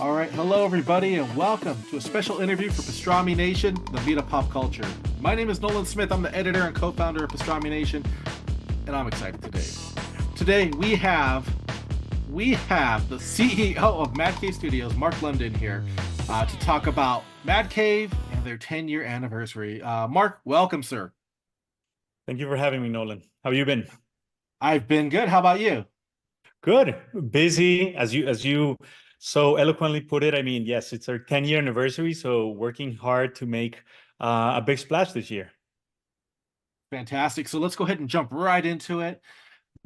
All right, hello everybody, and welcome to a special interview for Pastrami Nation, the Vita Pop Culture. My name is Nolan Smith. I'm the editor and co-founder of Pastrami Nation, and I'm excited today. Today we have the CEO of Mad Cave Studios, Mark London, here to talk about Mad Cave and their 10-year anniversary. Mark, welcome, sir. Thank you for having me, Nolan. How have you been? I've been good. How about you? Good. Busy, as you so eloquently put it. I mean, yes, it's our 10-year anniversary, so working hard to make a big splash this year. Fantastic. So let's go ahead and jump right into it.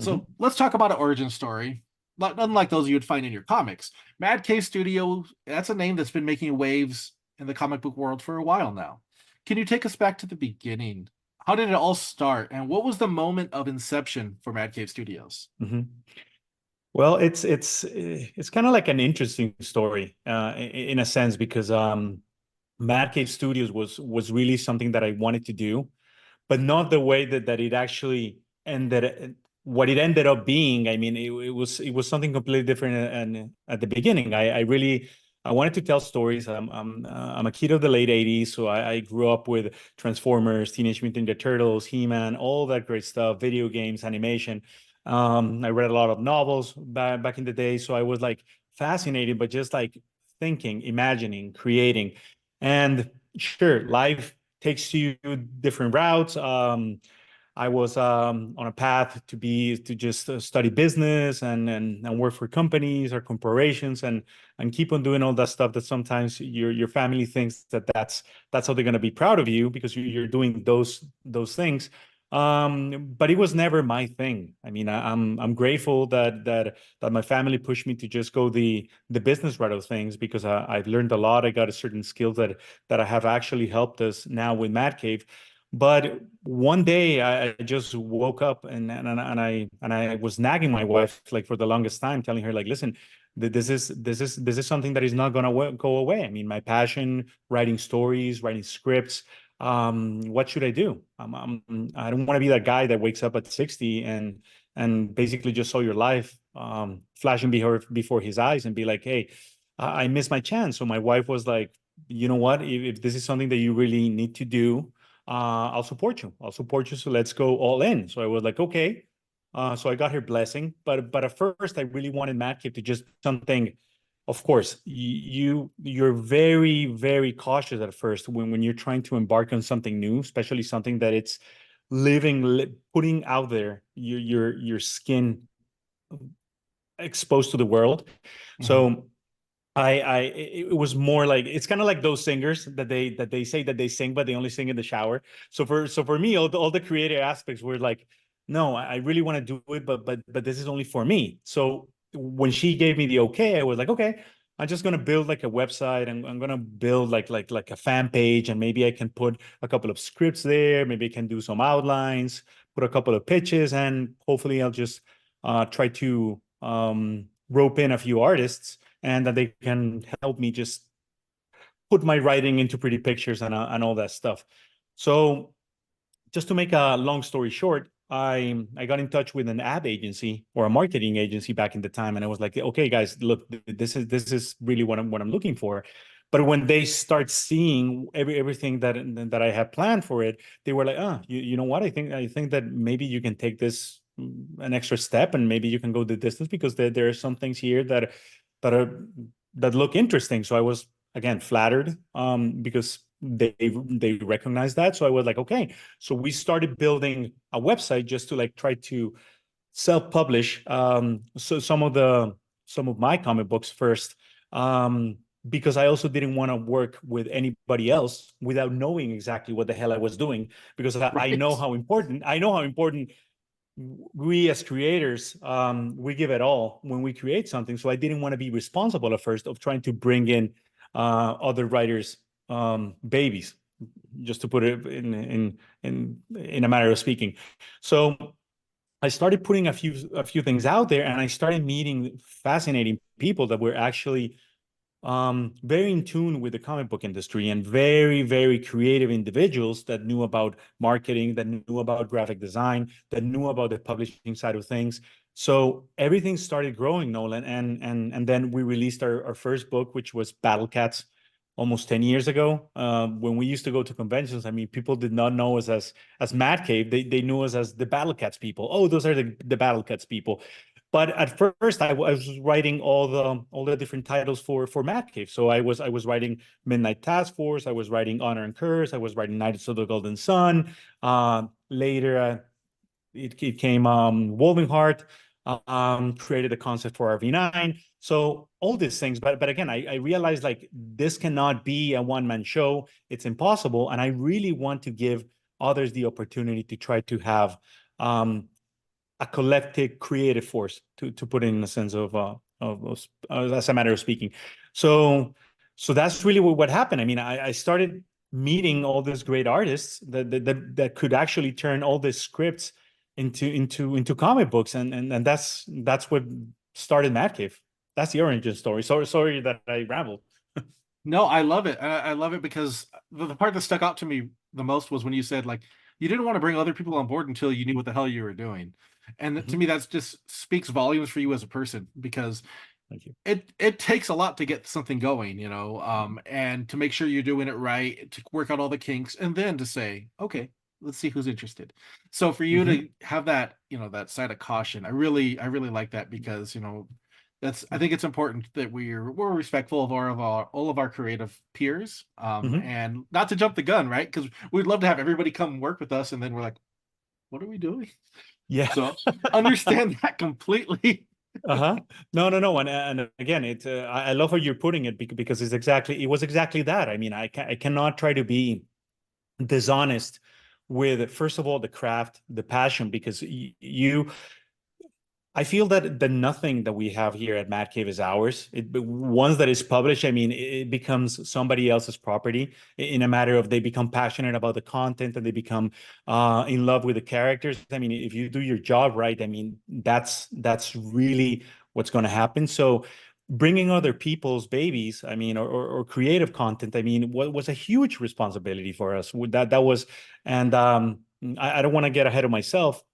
Mhm. So let's talk about an origin story. Unlike those you would find in your comics, Mad Cave Studio, that's a name that's been making waves in the comic book world for a while now. Can you take us back to the beginning? How did it all start? And what was the moment of inception for Mad Cave Studios? Mhm. Well, it's kind of like an interesting story in a sense because Mad Cave Studios was really something that I wanted to do, but not the way that it actually ended. What it ended up being, I mean, it was something completely different. And at the beginning, I wanted to tell stories. I'm a kid of the late '80s, so I grew up with Transformers, Teenage Mutant Ninja Turtles, He-Man, all that great stuff, video games, animation. I read a lot of novels back in the day, so I was like fascinated, but just like thinking, imagining, creating, and sure, life takes you different routes. I was on a path to just study business and work for companies or corporations and keep on doing all that stuff that sometimes your family thinks that's how they're going to be proud of you because you're doing those things. But it was never my thing. I mean, I'm grateful that my family pushed me to just go the business route of things because I've learned a lot. I got a certain skills that I have actually helped us now with Mad Cave. But one day I just woke up and I was nagging my wife like for the longest time, telling her like, listen, this is something that is not gonna go away. I mean, my passion, writing stories, writing scripts. What should I do? I don't want to be that guy that wakes up at 60 and basically just saw your life flashing before his eyes and be like, hey, I missed my chance. So my wife was like, you know what? If this is something that you really need to do, I'll support you. I'll support you. So let's go all in. So I was like, okay. So I got her blessing, but at first I really wanted Mad Cave to just something. Of course, you're very cautious at first when you're trying to embark on something new, especially something that it's putting out there your skin exposed to the world. Mhm. So it was more like it's kind of like those singers that they say that they sing but they only sing in the shower. So for me, all the creative aspects were like, no, I really want to do it, but this is only for me. So when she gave me the okay, I was like, okay, I'm just gonna build like a website and I'm gonna build like a fan page, and maybe I can put a couple of scripts there, maybe I can do some outlines, put a couple of pitches, and hopefully I'll just try to rope in a few artists and that they can help me just put my writing into pretty pictures and all that stuff. So just to make a long story short, I got in touch with an ad agency or a marketing agency back in the time, and I was like, okay, guys, look, this is really what I'm looking for. But when they start seeing everything that I had planned for it, they were like, you know what? I think that maybe you can take this an extra step, and maybe you can go the distance because there are some things here that are that look interesting. So I was again flattered because they recognize that. So I was like, okay. So we started building a website just to like try to self-publish so some of my comic books first. Because I also didn't want to work with anybody else without knowing exactly what the hell I was doing, because I know Right. how important we as creators, we give it all when we create something. So I didn't want to be responsible at first of trying to bring in other writers babies, just to put it in a matter of speaking. So I started putting a few things out there, and I started meeting fascinating people that were actually very in tune with the comic book industry, and very creative individuals that knew about marketing, that knew about graphic design, that knew about the publishing side of things. So everything started growing, Nolan, and then we released our first book, which was Battlecats, almost 10 years ago. When we used to go to conventions, I mean, people did not know us as Mad Cave. They knew us as the Battlecats people. Oh, those are the Battlecats people. But at first, I was writing all the different titles for Mad Cave. So I was writing Midnight Task Force. I was writing Honor and Curse. I was writing Knights of the Golden Sun. Later, it came Wolven Heart, created a concept for RV9. So all these things, but again, I realized like this cannot be a one-man show. It's impossible, and I really want to give others the opportunity to try to have a collective creative force, to put it in a sense of as a matter of speaking. So that's really what happened. I mean, I started meeting all these great artists that could actually turn all these scripts into comic books, and that's what started Mad Cave. That's the origin story. Sorry that I rambled. No, I love it. I love it because the part that stuck out to me the most was when you said like you didn't want to bring other people on board until you knew what the hell you were doing. And to Mhm. me, that's just speaks volumes for you as a person because Thank you. it takes a lot to get something going, and to make sure you're doing it right, to work out all the kinks, and then to say, okay, let's see who's interested. So for you Mhm. to have that, that side of caution, I really like that because that's I think it's important that we're respectful of all of our creative peers, Mhm. and not to jump the gun, right? Because we'd love to have everybody come work with us, and then we're like, what are we doing? Yeah. So understand that completely. Uh-huh. No, no, no. And again, I love how you're putting it because it was exactly that. I mean, I cannot try to be dishonest with, first of all, the craft, the passion, because I feel that the nothing that we have here at Mad Cave is ours. Once that is published, I mean, it becomes somebody else's property in a matter of they become passionate about the content and they become in love with the characters. I mean, if you do your job right, I mean, that's really what's going to happen. So bringing other people's babies, I mean, or creative content, I mean, what was a huge responsibility for us. That was, and I don't want to get ahead of myself.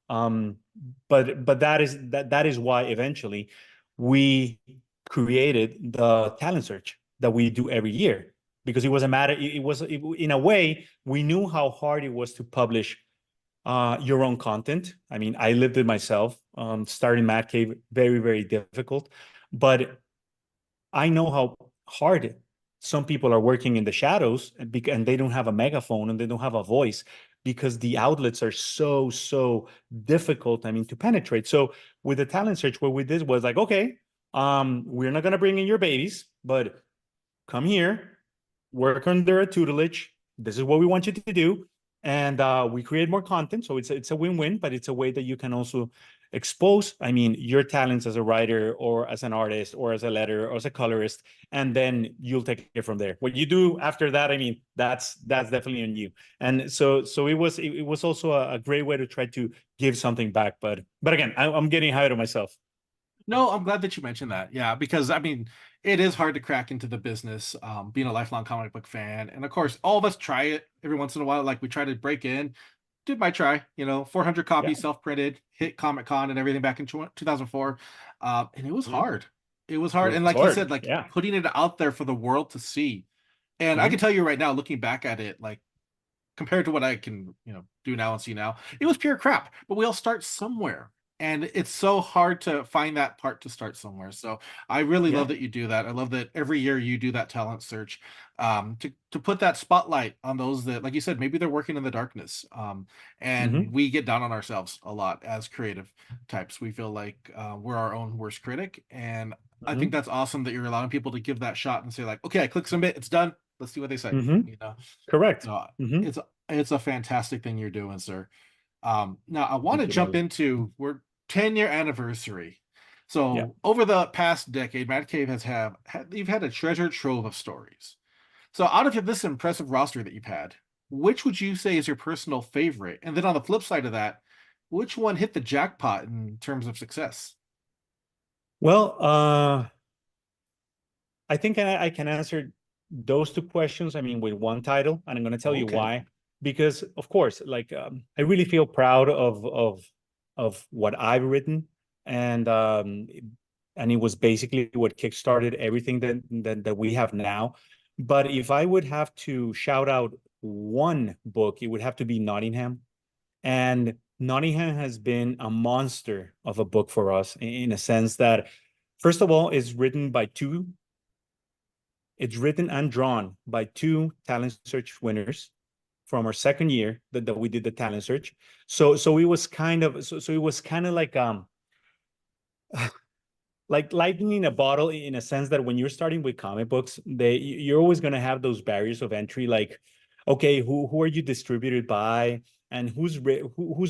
But that is why eventually we created the talent search that we do every year, because it was a matter, in a way we knew how hard it was to publish your own content. I mean, I lived it myself. Starting Mad Cave, very, very difficult, but I know how hard some people are working in the shadows, and they don't have a megaphone and they don't have a voice because the outlets are so difficult, I mean, to penetrate. So with the talent search, what we did was like, okay, we're not going to bring in your babies, but come here, work under a tutelage. This is what we want you to do. And we create more content. So it's a win-win, but it's a way that you can also expose, I mean, your talents as a writer or as an artist or as a letterer or as a colorist, and then you'll take it from there. What you do after that, I mean, that's definitely on you. And so it was also a great way to try to give something back. But again, I'm getting ahead of myself. No, I'm glad that you mentioned that. Yeah, because I mean, it is hard to crack into the business, being a lifelong comic book fan. And of course, all of us try it every once in a while. Like we try to break in, did my try, 400 Yeah. copies self printed, hit Comic Con and everything back in 2004. And it was Mhm. hard. It was It hard. And was like you hard. said, like Yeah. putting it out there for the world to see. And I can Mhm. tell you right now, looking back at it, like compared to what I can, do now and see now, it was pure crap. But we all start somewhere. And it's so hard to find that part to start somewhere. So I really love Yeah. that you do that. I love that every year you do that talent search, to put that spotlight on those that, like you said, maybe they're working in the darkness. And Mhm. we get down on ourselves a lot as creative types. We feel like we're our own worst critic. And I think Mhm. that's awesome that you're allowing people to give that shot and say, like, okay, I click submit, it's done. Let's see what they say. Mhm. Correct. So Mhm. it's a fantastic thing you're doing, sir. Now I want to Thank you, jump Nolan. into we're 10-year anniversary. Yeah. So over the past decade, Mad Cave you've had a treasure trove of stories. So out of this impressive roster that you've had, which would you say is your personal favorite? And then on the flip side of that, which one hit the jackpot in terms of success? Well, I think I can answer those two questions. I mean, with one title, and I'm going to tell you Okay. why. Because, of course, like I really feel proud of what I've written. and it was basically what kickstarted everything that we have now. But if I would have to shout out one book, it would have to be Nottingham. And Nottingham has been a monster of a book for us in a sense that, first of all, it's written and drawn by two talent search winners from our second year that we did the talent search. So it was kind of so it was kind of like lightning in a bottle, in a sense that when you're starting with comic books, you're always going to have those barriers of entry, like, okay, who are you distributed by, and who's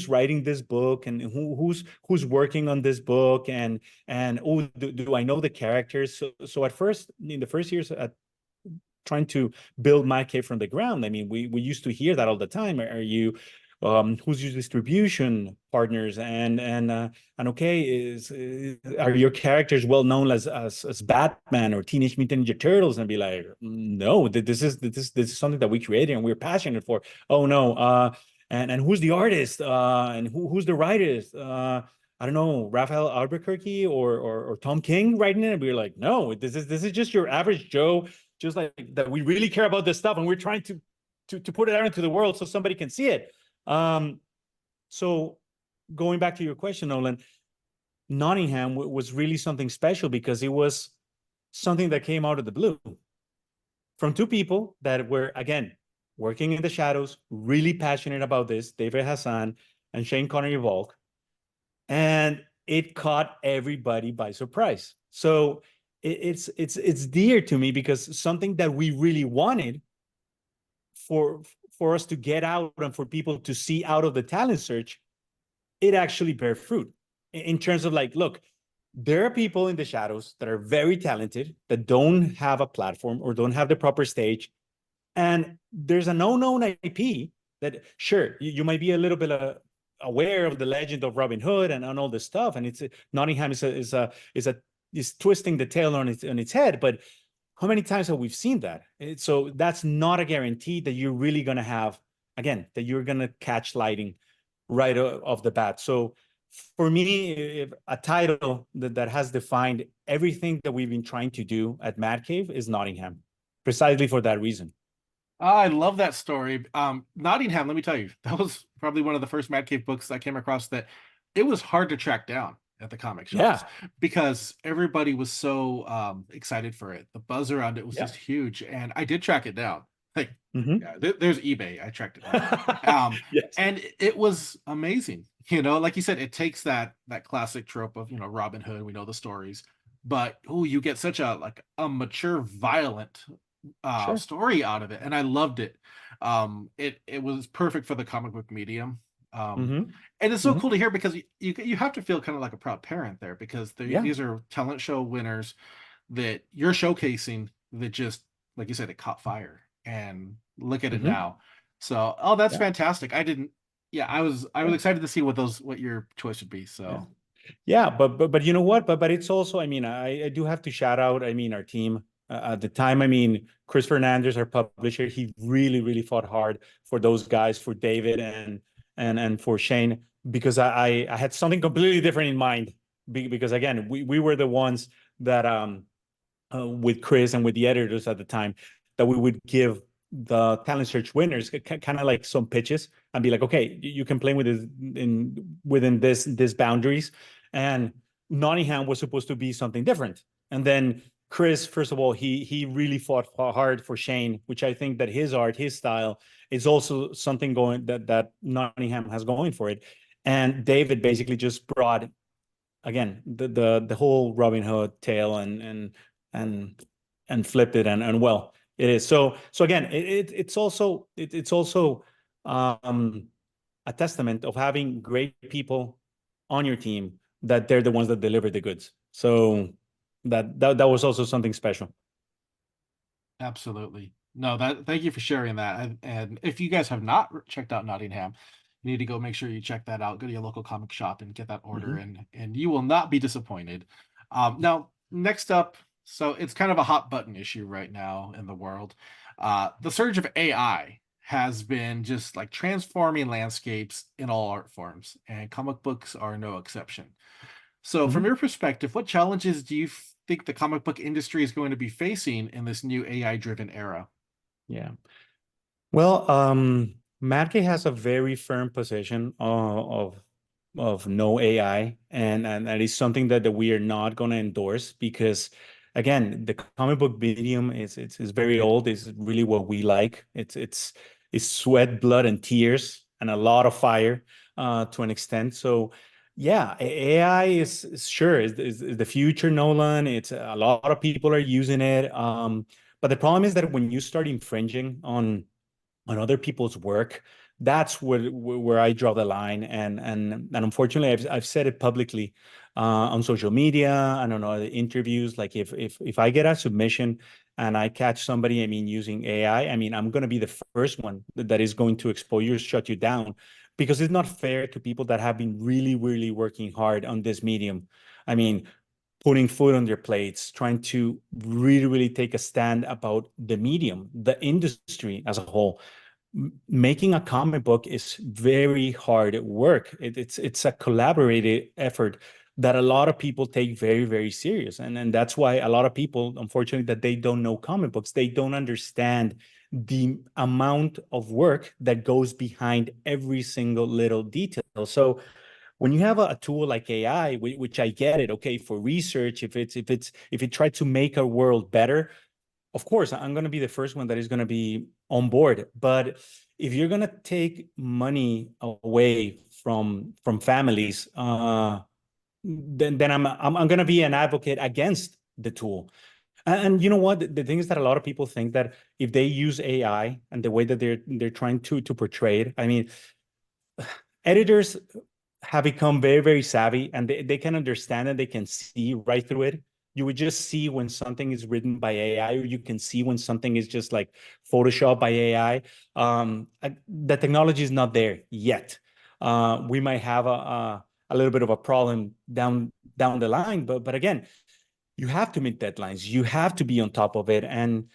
writing this book, and who's working on this book, and oh, do I know the characters? So at first, in the first years at trying to build my cave from the ground, I mean, we used to hear that all the time. Are you who's your distribution partners, and okay, are your characters well known as Batman or Teenage Mutant Ninja Turtles? And be like, no, this is something that we created and we're passionate for. Oh no, and who's the artist? And who's the writers? I don't know, Raphael Albuquerque or Tom King writing it. And we were like, no, this is just your average Joe, just like that. We really care about this stuff, and we're trying to put it out into the world so somebody can see it. So going back to your question, Nolan, Nottingham was really something special because it was something that came out of the blue from two people that were, again, working in the shadows, really passionate about this, David Hassan and Shane Connery Volk, and it caught everybody by surprise. So it's dear to me because something that we really wanted for us to get out and for people to see out of the talent search, it actually bear fruit in terms of like, look, there are people in the shadows that are very talented that don't have a platform or don't have the proper stage. And there's an unknown IP that, sure, you might be a little bit aware of the legend of Robin Hood and all this stuff. And it's Nottingham is twisting the tail on its head. But how many times have we seen that? So that's not a guarantee that you're really going to have, again, that you're going to catch lighting right off the bat. So for me, if a title that has defined everything that we've been trying to do at Mad Cave is Nottingham, precisely for that reason. I love that story. Nottingham, let me tell you, that was probably one of the first Mad Cave books I came across that it was hard to track down at the comic shops Yeah. because everybody was so excited for it. The buzz around it was Yeah. just huge, and I did track it down. Like, Mm-hmm. yeah, there's eBay. I tracked it down, Yes. and it was amazing. Like you said, it takes that classic trope of Robin Hood. We know the stories, but you get such a mature, violent Sure. story out of it, and I loved it. It was perfect for the comic book medium. Um, Mm-hmm. and it's so Mm-hmm. cool to hear because you have to feel kind of like a proud parent there because Yeah. these are talent show winners that you're showcasing that just like you said it caught fire and look at it Mm-hmm. now. So that's Yeah. fantastic. I didn't yeah, I was Yeah. excited to see what your choice would be. Yeah. So Yeah, but you know what? But it's also, I mean, I do have to shout out, I mean, our team at the time. I mean, Chris Fernandez, our publisher, he really fought hard for those guys, for David and for Shane, because I had something completely different in mind. Because again, we were the ones that with Chris and with the editors at the time that we would give the talent search winners kind of like some pitches and be like, okay, you can play with this within this boundaries. And Nottingham was supposed to be something different. And then Chris, first of all, he really fought hard for Shane, which I think that his art, his style, is also something going that Nottingham has going for it. And David basically just brought again the whole Robin Hood tale and and flipped it and well, it is so again it's also um a testament of having great people on your team that they're the ones that deliver the goods. So that was also something special. absolutely. No, thank you for sharing that. And if you guys have not checked out Nottingham, you need to go make sure you check that out. Go to your local comic shop and get that order, Mm-hmm. and you will not be disappointed. Now, next up, so it's kind of a hot button issue right now in the world. The surge of AI has been just like transforming landscapes in all art forms, and comic books are no exception. So, from Mhm. your perspective, what challenges do you think the comic book industry is going to be facing in this new AI-driven era? Yeah. Well, Matkey has a very firm position of no AI, and that is something that we are not going to endorse because, again, the comic book medium is very old. It's really what we like. It's sweat, blood, and tears, and a lot of fire, to an extent. So, yeah, AI is sure is the future, Nolan. It's a lot of people are using it. But the problem is that when you start infringing on other people's work, that's where I draw the line. And unfortunately, I've said it publicly on social media and on other interviews. Like if I get a submission and I catch somebody, I mean, using AI, I mean, I'm going to be the first one that is going to expose you, shut you down, because it's not fair to people that have been really, really working hard on this medium. I mean, putting food on their plates, trying to really, really take a stand about the medium, the industry as a whole. Making a comic book is very hard work. It's a collaborative effort that a lot of people take very, very serious. And that's why a lot of people, unfortunately, that they don't know comic books, they don't understand the amount of work that goes behind every single little detail. So when you have a tool like AI, which I get it, okay, for research, if it tried to make our world better, of course, I'm going to be the first one that is going to be on board. But if you're going to take money away from families, then I'm going to be an advocate against the tool. And you know what? The thing is that a lot of people think that if they use AI and the way that they're trying to portray it, I mean, editors have become very, very savvy and they can understand and they can see right through it. You would just see when something is written by AI, or you can see when something is just like Photoshop by AI. The technology is not there yet. We might have a little bit of a problem down the line, but again, you have to meet deadlines. You have to be on top of it, and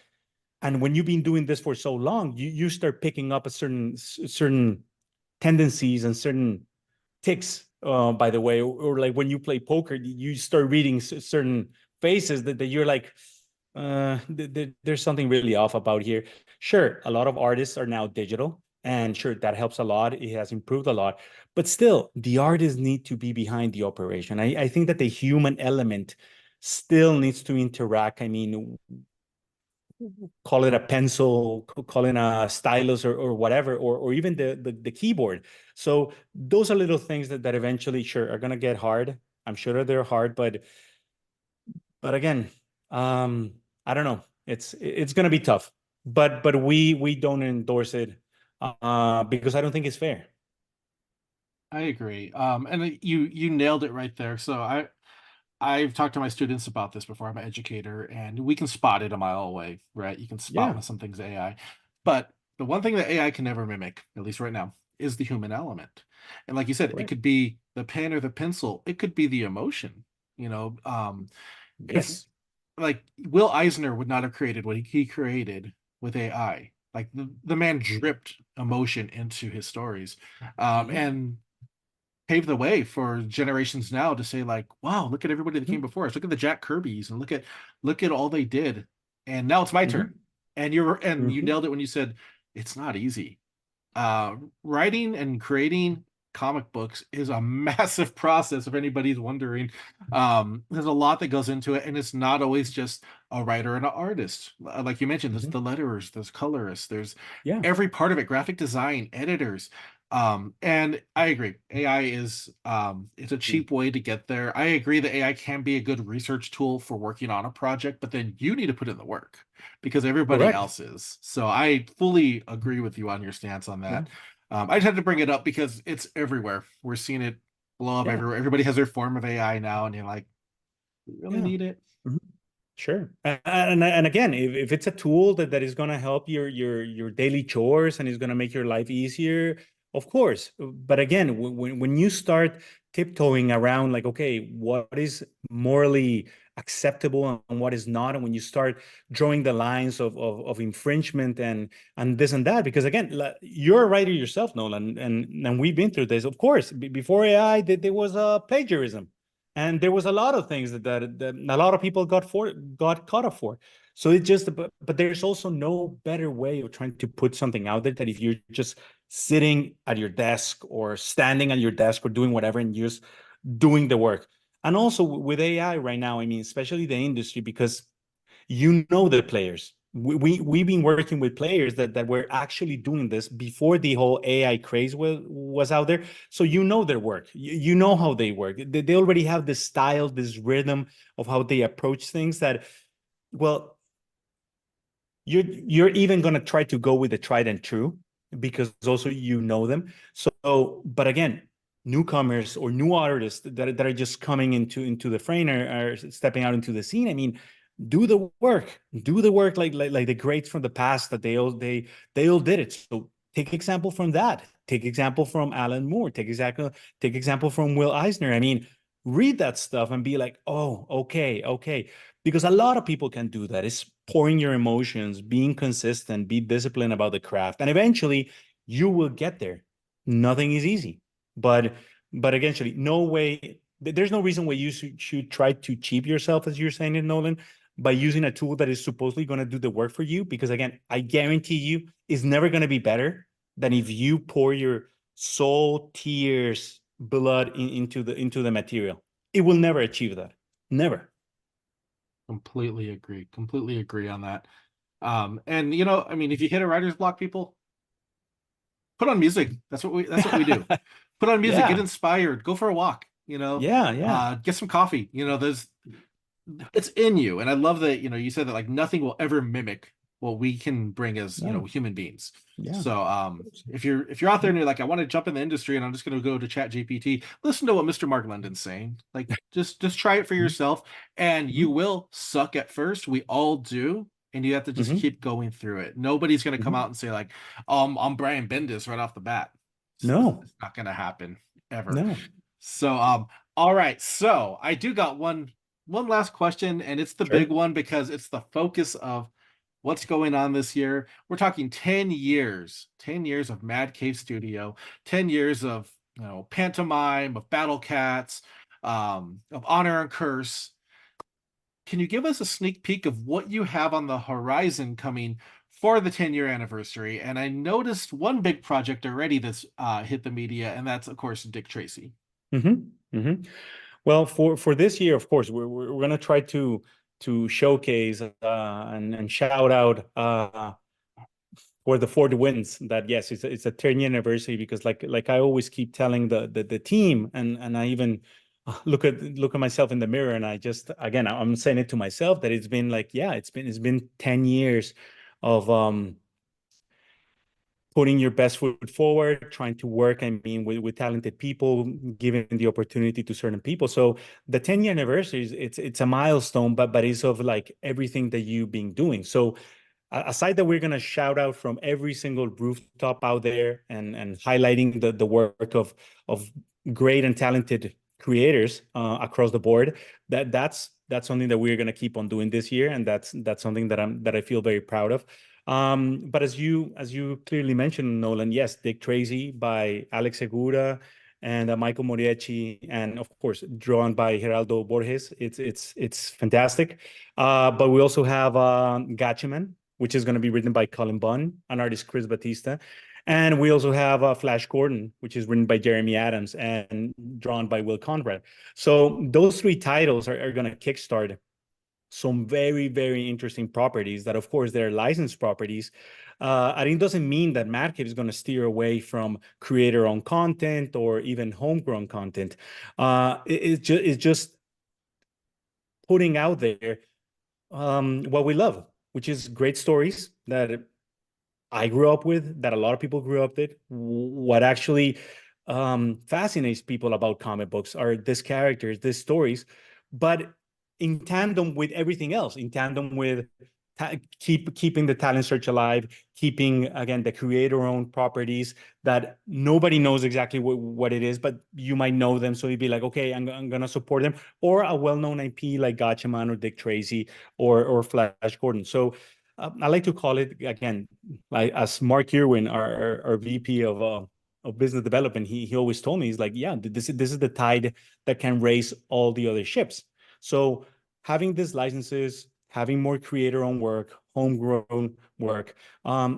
when you've been doing this for so long, you start picking up a certain tendencies and certain ticks, by the way, or like when you play poker, you start reading certain faces that you're like, there's something really off about here. Sure, a lot of artists are now digital, and sure, that helps a lot. It has improved a lot, but still, the artists need to be behind the operation. I think that the human element still needs to interact. I mean, call it a pencil, call it a stylus or whatever, or even the keyboard. So those are little things that eventually, sure, are gonna get hard. I'm sure that they're hard, but again, um, I don't know. It's gonna be tough, but we don't endorse it because I don't think it's fair. I agree. And you nailed it right there. So I've talked to my students about this before. I'm an educator, and we can spot it a mile away, right? You can spot Yeah, when something's AI. But the one thing that AI can never mimic, at least right now, is the human element. And like you said, it correct. could be the pen or the pencil, it could be the emotion. You know, if Yes. like Will Eisner would not have created what he created with AI. Like the man dripped emotion into his stories. Mhm. And paved the way for generations now to say like, wow, look at everybody that came Mhm. before us. Look at the Jack Kirby's and look at all they did. And now it's my turn. Mhm. And you Mhm. nailed it when you said it's not easy. Writing and creating comic books is a massive process if anybody's wondering. There's a lot that goes into it, and it's not always just a writer and an artist. Like you mentioned, there's Mhm. the letterers, there's colorists, there's Yeah. every part of it, graphic design, editors. And I agree, AI is it's a Mm. cheap way to get there. I agree that AI can be a good research tool for working on a project, but then you need to put in the work because everybody Correct. else is. So I fully agree with you on your stance on Yeah. that. I just had to bring it up because it's everywhere. We're seeing it blow up Yeah. everywhere. Everybody has their form of AI now, and you're like, we really Yeah. need it. Mhm. Sure. And again, if it's a tool that is going to help your daily chores and is going to make your life easier, of course. But again, when you start tiptoeing around like, okay, what is morally acceptable and what is not, and when you start drawing the lines of infringement and this and that, because again, you're a writer yourself, Nolan, and we've been through this. Of course, before AI, there was plagiarism. And there was a lot of things that a lot of people got caught up for. So it just, but there's also no better way of trying to put something out there that if you're just sitting at your desk or standing at your desk or doing whatever and just doing the work. And also with AI right now, I mean, especially the industry, because you know the players. We've been working with players that were actually doing this before the whole AI craze was out there. So you know their work. You know how they work. They already have this style, this rhythm of how they approach things that, well, you're even going to try to go with the tried and true because also you know them. So, but again, newcomers or new artists that are just coming into the frame are stepping out into the scene. I mean, do the work like the greats from the past that they all did it. So take example from that. Take example from Alan Moore. Take example from Will Eisner. I mean, read that stuff and be like, oh, okay, because a lot of people can do that. It's pouring your emotions, being consistent, be disciplined about the craft, and eventually you will get there. Nothing is easy, but eventually, no way. There's no reason why you should try to cheap yourself, as you're saying it, Nolan, by using a tool that is supposedly going to do the work for you. Because again, I guarantee you, it's never going to be better than if you pour your soul, tears, blood into the material. It will never achieve that. Never. Completely agree. Completely agree on that. And you know, I mean, if you hit a writer's block, people put on music. That's what we do. Put on music, get Yeah. inspired, go for a walk, Yeah. Yeah. get some coffee. There's it's in you. And I love that, you said that like nothing will ever mimic what we can bring as, No. human beings. Yeah. So if you're out there and you're like, I want to jump in the industry and I'm just gonna go to Chat GPT, listen to what Mr. Mark London's saying. Like just try it for yourself and you Mm-hmm. will suck at first. We all do. And you have to just Mm-hmm. keep going through it. Nobody's gonna come Mm-hmm. out and say, like, I'm Brian Bendis right off the bat. No. It's not gonna happen ever. No. So all right. So I do got one last question, and it's the big Sure. one because it's the focus of what's going on this year. We're talking 10 years, 10 years of Mad Cave Studio, 10 years of pantomime, of Battlecats, of Honor and Curse. Can you give us a sneak peek of what you have on the horizon coming for the 10-year anniversary? And I noticed one big project already that's hit the media, and that's of course Dick Tracy. Mm-hmm. Mm-hmm. Well, for this year, of course, we're gonna try to showcase and shout out for the Ford wins that yes, it's a 10-year anniversary because like I always keep telling the team and I even look at myself in the mirror and I just again I'm saying it to myself that it's been like yeah it's been 10 years of putting your best foot forward, trying to work, I mean, with talented people, giving the opportunity to certain people. So the 10-year anniversary is it's a milestone, but it's of like everything that you've been doing. So aside that we're gonna shout out from every single rooftop out there and highlighting the work of great and talented creators across the board, that's something that we're gonna keep on doing this year, and that's something that I feel very proud of. But as you clearly mentioned, Nolan, yes, Dick Tracy by Alex Segura and Michael Moriarty, and of course drawn by Geraldo Borges. It's fantastic. But we also have Gatchaman, which is going to be written by Colin Bunn, an artist Chris Batista, and we also have Flash Gordon, which is written by Jeremy Adams and drawn by Will Conrad. So those three titles are going to kickstart some very, very interesting properties that, of course, they're licensed properties. And it doesn't mean that Madcap is going to steer away from creator-owned content or even homegrown content. It's just putting out there what we love, which is great stories that I grew up with, that a lot of people grew up with. What actually fascinates people about comic books are these characters, these stories, but in tandem with everything else, in tandem with keeping the talent search alive, keeping again the creator-owned properties that nobody knows exactly what it is, but you might know them, so you'd be like, okay, I'm gonna support them, or a well-known IP like Gatchaman or Dick Tracy or Flash Gordon. So I like to call it again, like as Mark Irwin, our VP of business development, he always told me, he's like, yeah, this is the tide that can raise all the other ships. So having these licenses, having more creator-owned work, homegrown work,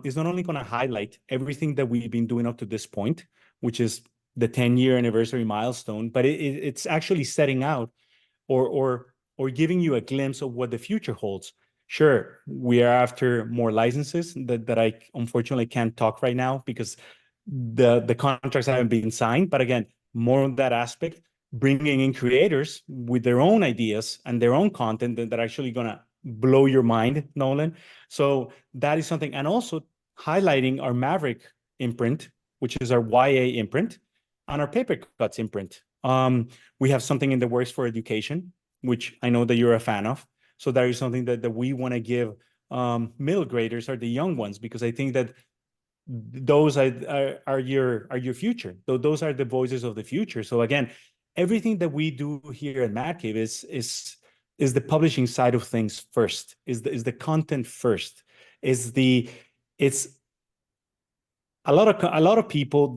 is not only going to highlight everything that we've been doing up to this point, which is the 10-year anniversary milestone, but it's actually setting out or giving you a glimpse of what the future holds. Sure, we are after more licenses that I unfortunately can't talk right now because the contracts haven't been signed. But again, more on that aspect, bringing in creators with their own ideas and their own content that are actually gonna blow your mind, Nolan. So that is something, and also highlighting our Maverick imprint, which is our YA imprint, and our Paper Cuts imprint. We have something in the works for education, which I know that you're a fan of. So that is something that we want to give middle graders or the young ones, because I think that those are your future. Those are the voices of the future. So again, everything that we do here at Mad Cave is the publishing side of things first, is the content first, it's a lot of people,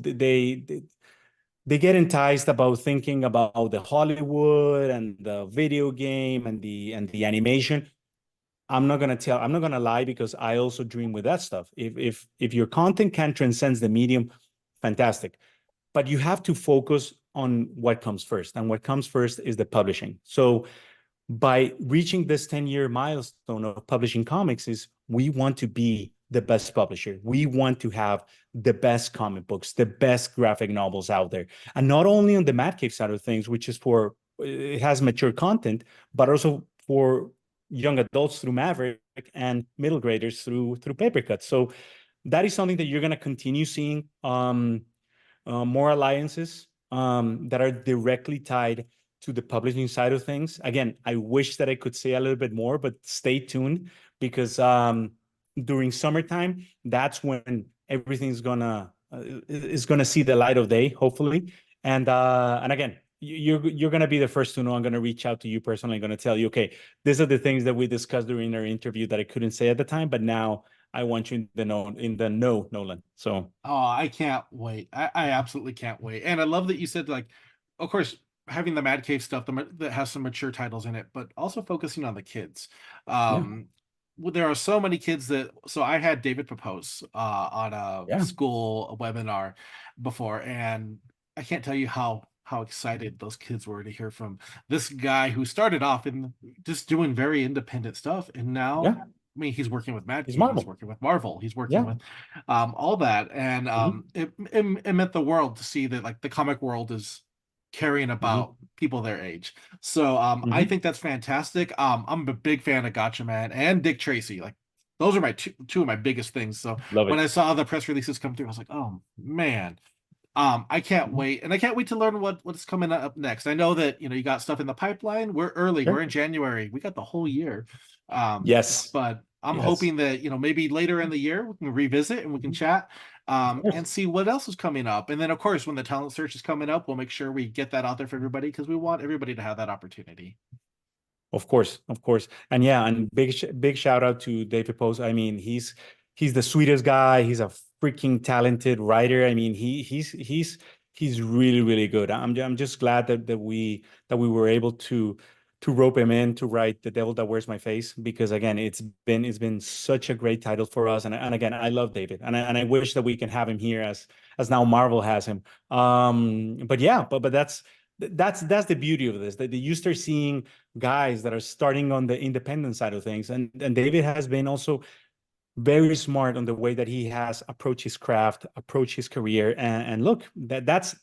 they get enticed about thinking about the Hollywood and the video game and the animation. I'm not gonna lie, because I also dream with that stuff. If your content can transcend the medium, fantastic. But you have to focus on what comes first, and what comes first is the publishing. So by reaching this 10-year milestone of publishing comics, is we want to be the best publisher. We want to have the best comic books, the best graphic novels out there. And not only on the Mad Cave side of things, which is it has mature content, but also for young adults through Maverick and middle graders through Paper Cuts. So that is something that you're going to continue seeing, more alliances that are directly tied to the publishing side of things. Again, I wish that I could say a little bit more, but stay tuned, because during summertime, that's when everything's gonna is gonna see the light of day, hopefully. And again, you're gonna be the first to know. I'm gonna reach out to you personally. I'm gonna tell you, okay, these are the things that we discussed during our interview that I couldn't say at the time, but now I want you in the know, Nolan. So Oh, I can't wait. I absolutely can't wait. And I love that you said, like, of course, having the Mad Cave stuff that has some mature titles in it, but also focusing on the kids. yeah, There are so many kids that, so I had David propose on a yeah, school webinar before, and I can't tell you how excited those kids were to hear from this guy who started off in just doing very independent stuff, and now, yeah. I mean, he's working with Mad He's Cave, he's Marvel. working with Marvel, he's working Yeah. with all that, and Hmm. it meant the world to see that, like, the comic world is caring Hmm. about people their age. So I Hmm. think that's fantastic. I'm a big fan of Gotcha Man and Dick Tracy. Like, those are my two of my biggest things. So Love when it. I saw the press releases come through, I was like, oh man. I can't Mhm. wait, and I can't wait to learn what's coming up next. I know that you got stuff in the pipeline. We're early. We're Sure. in January. We got the whole year. Um, Yes. but I'm Yes. hoping that maybe later in the year we can revisit and we can Mhm. chat, Of and course. see what else is coming up. And then, of course, when the talent search is coming up, we'll make sure we get that out there for everybody, because we want everybody to have that opportunity. Of course. Of course. And yeah, and big shout out to David Post. I mean, he's the sweetest guy. He's a freaking talented writer. I mean, he's really really good. I'm just glad that we were able to rope him in to write The Devil That Wears My Face, because again, it's been such a great title for us. And again, I love David, and I wish that we can have him here as now Marvel has him. But yeah, but that's the beauty of this, that you start seeing guys that are starting on the independent side of things. And David has been also very smart on the way that he has approached his craft, approached his career. And look, that's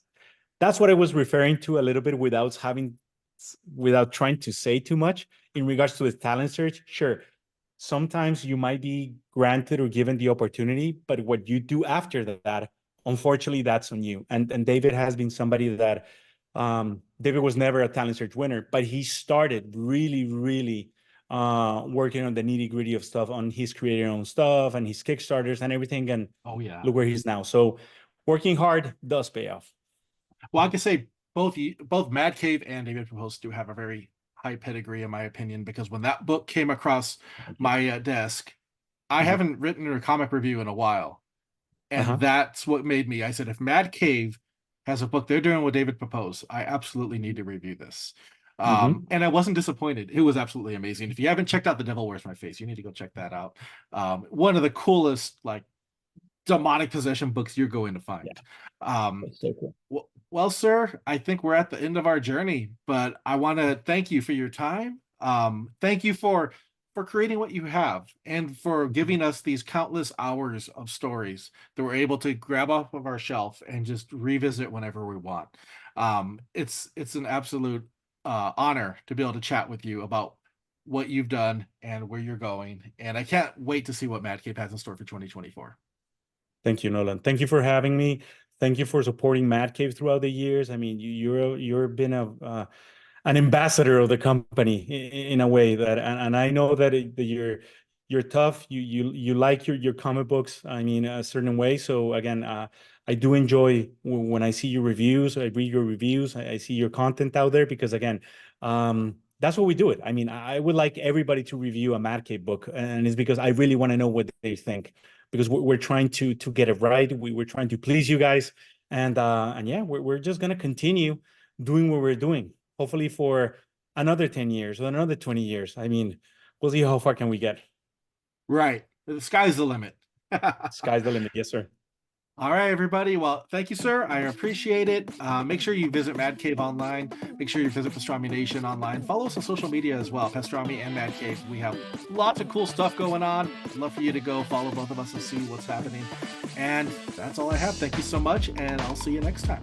what I was referring to a little bit, without trying to say too much in regards to the talent search. Sure, sometimes you might be granted or given the opportunity, but what you do after that, unfortunately, that's on you. And David has been somebody that, David was never a talent search winner, but he started really, really working on the nitty gritty of stuff, on his creating own stuff and his Kickstarters and everything. And Oh yeah. look where he's now. So working hard does pay off. Well, I can say both Mad Cave and David Propose do have a very high pedigree, in my opinion, because when that book came across Thank you. my desk, I Mhm. haven't written a comic review in a while. And Uh-huh. that's what made me. I said, if Mad Cave has a book they're doing what David proposed, I absolutely need to review this. Mm-hmm. And I wasn't disappointed. It was absolutely amazing. If you haven't checked out The Devil Wears My Face, you need to go check that out. One of the coolest, like, demonic possession books you're going to Yeah, find. Um, that's so cool. well, sir, I think we're at the end of our journey, but I want to thank you for your time. Thank you for creating what you have and for giving us these countless hours of stories that we're able to grab off of our shelf and just revisit whenever we want. It's an absolute honor to be able to chat with you about what you've done and where you're going. And I can't wait to see what Mad Cape has in store for 2024. Thank you, Nolan. Thank you for having me. Thank you for supporting Mad Cave throughout the years. I mean, you're been an ambassador of the company in a way that, and I know that, that you're tough. You like your comic books. I mean, a certain way. So again, I do enjoy when I see your reviews. I read your reviews. I see your content out there because again, that's what we do it. I mean, I would like everybody to review a Mad Cave book, and it's because I really want to know what they think because we're trying to get it right. We're trying to please you guys, and yeah, we're just gonna continue doing what we're doing. Hopefully for another 10 years or another 20 years. I mean, we'll see how far can we get. Right. The sky's the limit. Sky's the limit. Yes, sir. All right, everybody. Well, thank you, sir. I appreciate it. Make sure you visit Mad Cave online. Make sure you visit Pastrami Nation online. Follow us on social media as well, Pastrami and Mad Cave. We have lots of cool stuff going on. I'd love for you to go follow both of us and see what's happening. And that's all I have. Thank you so much, and I'll see you next time.